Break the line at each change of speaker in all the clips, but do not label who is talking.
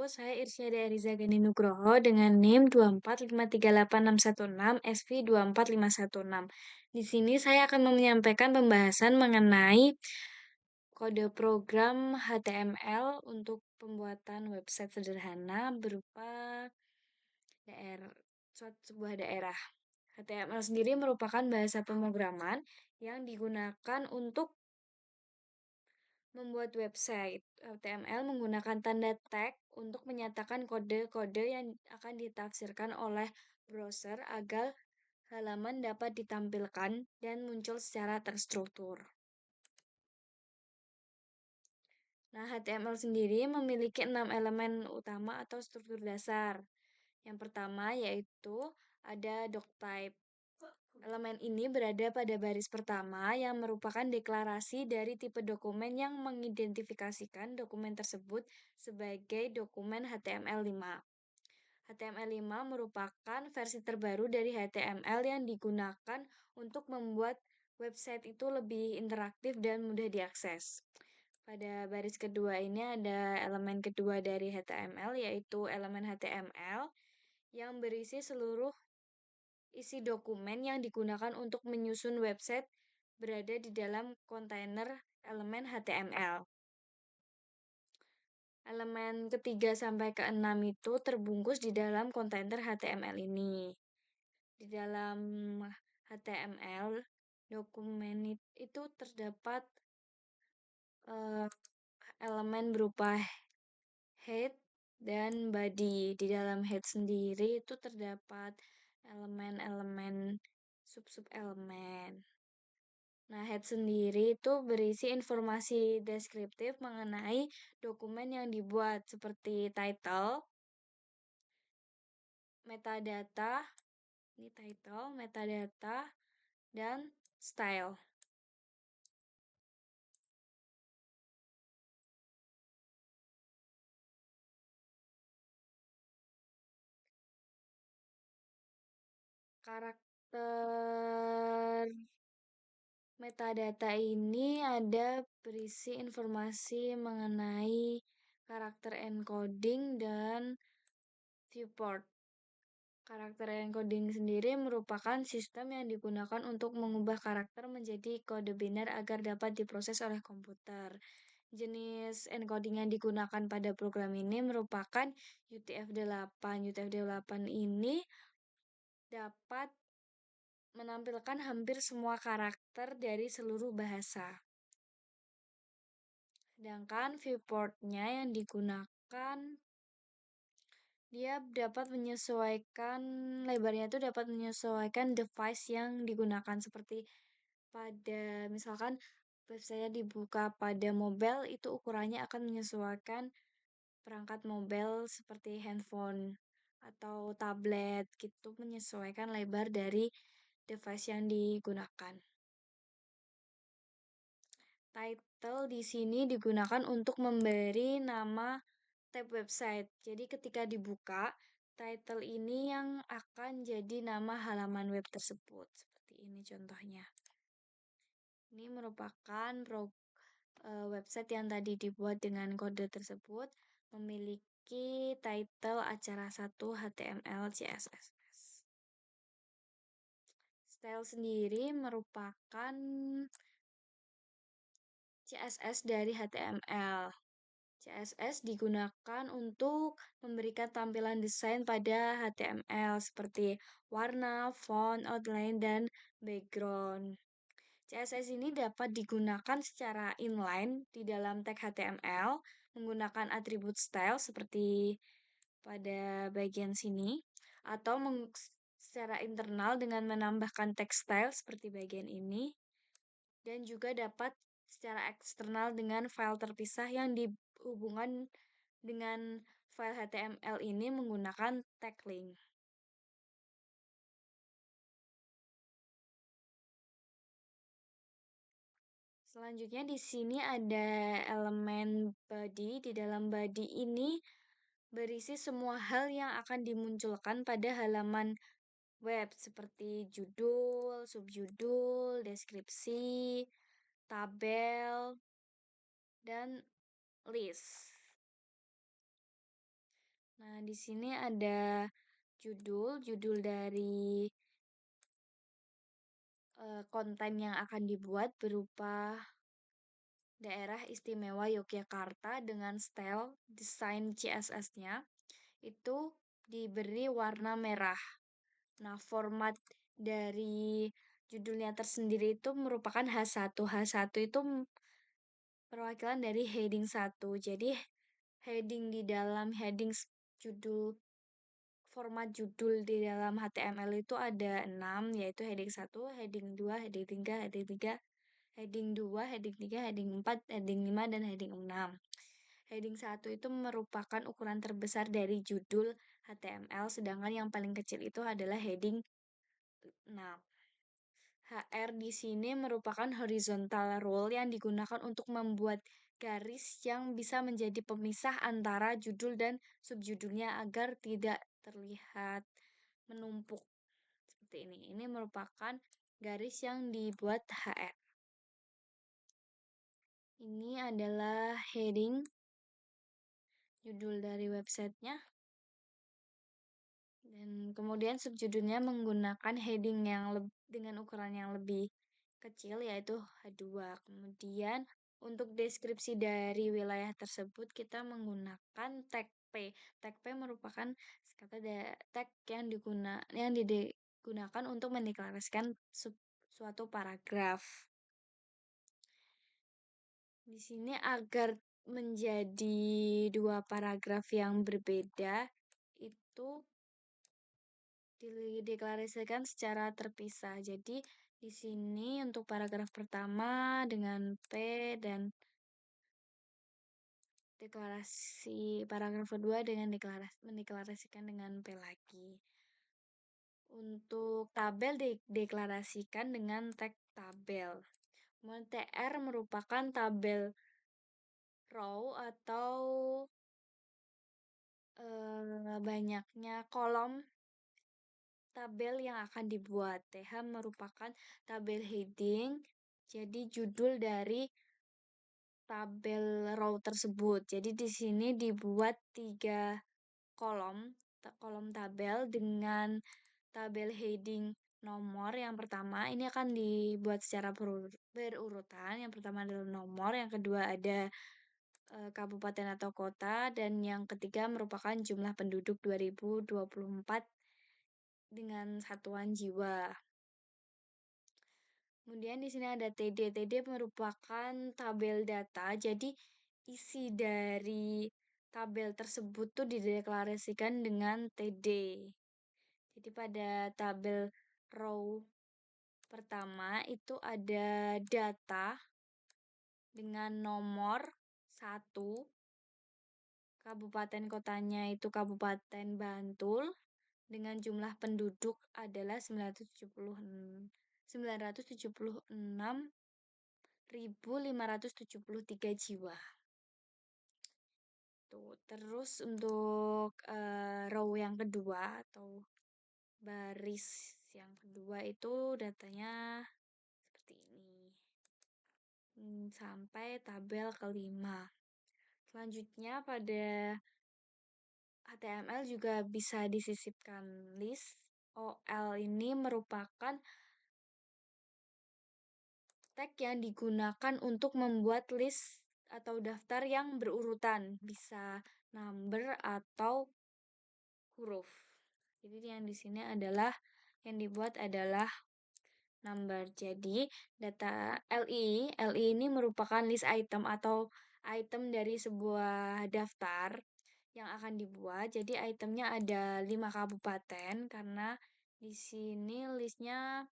saya Irsyada Eriza Gani Nugroho dengan NIM 2453866 SV24516. Di sini saya akan menyampaikan pembahasan mengenai kode program HTML untuk pembuatan website sederhana berupa daerah, sebuah daerah. HTML sendiri merupakan bahasa pemrograman yang digunakan untuk membuat website. HTML menggunakan tanda tag untuk menyatakan kode-kode yang akan ditafsirkan oleh browser agar halaman dapat ditampilkan dan muncul secara terstruktur. Nah, HTML sendiri memiliki 6 elemen utama atau struktur dasar. Yang pertama yaitu ada doctype. Elemen ini berada pada baris pertama yang merupakan deklarasi dari tipe dokumen yang mengidentifikasikan dokumen tersebut sebagai dokumen HTML5. HTML5 merupakan versi terbaru dari HTML yang digunakan untuk membuat website itu lebih interaktif dan mudah diakses. Pada baris kedua ini ada elemen kedua dari HTML yaitu elemen HTML yang berisi seluruh isi dokumen yang digunakan untuk menyusun website berada di dalam kontainer elemen HTML. Elemen ketiga sampai keenam itu terbungkus di dalam kontainer HTML ini. Di dalam HTML, dokumen itu terdapat elemen berupa head dan body. Di dalam head sendiri itu terdapat elemen-elemen sub-sub elemen. Nah, head sendiri itu berisi informasi deskriptif mengenai dokumen yang dibuat seperti title, metadata, ini title, metadata, dan style. Karakter metadata ini ada berisi informasi mengenai karakter encoding dan viewport. Karakter encoding sendiri merupakan sistem yang digunakan untuk mengubah karakter menjadi kode biner agar dapat diproses oleh komputer. Jenis encoding yang digunakan pada program ini merupakan UTF-8. UTF-8 ini dapat menampilkan hampir semua karakter dari seluruh bahasa. Sedangkan viewport-nya yang digunakan dia dapat menyesuaikan lebarnya itu dapat menyesuaikan device yang digunakan seperti pada misalkan website dibuka pada mobile itu ukurannya akan menyesuaikan perangkat mobile seperti handphone atau tablet gitu menyesuaikan lebar dari device yang digunakan. Title di sini digunakan untuk memberi nama tab website. Jadi ketika dibuka, title ini yang akan jadi nama halaman web tersebut. Seperti ini contohnya. Ini merupakan website yang tadi dibuat dengan kode tersebut memiliki title acara 1 HTML CSS. Style sendiri merupakan CSS dari HTML. CSS digunakan untuk memberikan tampilan desain pada HTML seperti warna, font, outline, dan background. CSS ini dapat digunakan secara inline di dalam tag HTML menggunakan atribut style seperti pada bagian sini atau secara internal dengan menambahkan tag style seperti bagian ini dan juga dapat secara eksternal dengan file terpisah yang dihubungkan dengan file HTML ini menggunakan tag link. Selanjutnya di sini ada elemen body. Di dalam body ini berisi semua hal yang akan dimunculkan pada halaman web seperti judul, subjudul, deskripsi, tabel, dan list. Nah, di sini ada judul dari konten yang akan dibuat berupa Daerah Istimewa Yogyakarta dengan style desain CSS-nya itu diberi warna merah. Nah, format dari judulnya tersendiri itu merupakan H1. H1 itu perwakilan dari heading 1. Jadi, heading di dalam judul format judul di dalam HTML itu ada 6, yaitu heading 1, heading 2, heading 3, heading 3, heading 2, heading 3, heading 4, heading 5, dan heading 6. Heading 1 itu merupakan ukuran terbesar dari judul HTML, sedangkan yang paling kecil itu adalah heading 6. HR di sini merupakan horizontal rule yang digunakan untuk membuat garis yang bisa menjadi pemisah antara judul dan subjudulnya agar tidak terlihat menumpuk seperti ini. Ini merupakan garis yang dibuat HR. Ini adalah heading judul dari websitenya. Dan kemudian subjudulnya menggunakan heading yang dengan ukuran yang lebih kecil yaitu H2. Kemudian untuk deskripsi dari wilayah tersebut kita menggunakan tag P. Tag P merupakan tag yang digunakan untuk mendeklarasikan suatu paragraf. Di sini agar menjadi dua paragraf yang berbeda itu dideklarasikan secara terpisah. Jadi di sini untuk paragraf pertama dengan P dan deklarasi paragraf kedua dengan mendeklarasikan dengan P lagi. Untuk tabel dideklarasikan dengan tag tabel. Kemudian TR merupakan tabel row atau banyaknya kolom tabel yang akan dibuat. TH merupakan tabel heading, jadi judul dari tabel row tersebut. Jadi di sini dibuat 3 kolom, kolom tabel dengan tabel heading nomor. Yang pertama ini akan dibuat secara berurutan. Yang pertama adalah nomor, yang kedua ada kabupaten atau kota, dan yang ketiga merupakan jumlah penduduk 2024 dengan satuan jiwa. Kemudian di sini ada TD. TD merupakan tabel data. Jadi isi dari tabel tersebut tuh dideklarasikan dengan TD. Jadi pada tabel row pertama itu ada data dengan nomor 1. Kabupaten kotanya itu Kabupaten Bantul dengan jumlah penduduk adalah 976.573 jiwa. Tuh, terus untuk row yang kedua atau baris yang kedua itu datanya seperti ini. Sampai tabel kelima. Selanjutnya pada HTML juga bisa disisipkan list. OL ini merupakan tag yang digunakan untuk membuat list atau daftar yang berurutan, bisa number atau huruf. Jadi yang di sini adalah yang dibuat adalah number. Jadi data LI ini merupakan list item atau item dari sebuah daftar yang akan dibuat. Jadi itemnya ada 5 kabupaten karena di sini listnya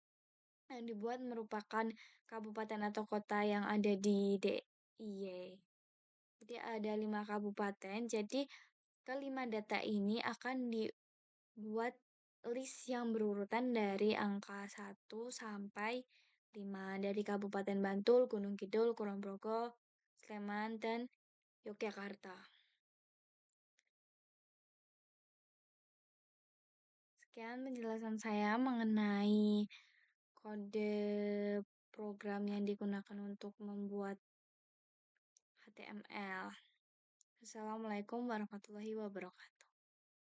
yang dibuat merupakan kabupaten atau kota yang ada di DIY. Jadi ada 5 kabupaten. Jadi kelima data ini akan dibuat list yang berurutan dari angka 1 sampai 5 dari Kabupaten Bantul, Gunung Kidul, Kulon Progo, Sleman, dan Yogyakarta. Sekian penjelasan saya mengenai kode program yang digunakan untuk membuat HTML. Assalamualaikum warahmatullahi wabarakatuh.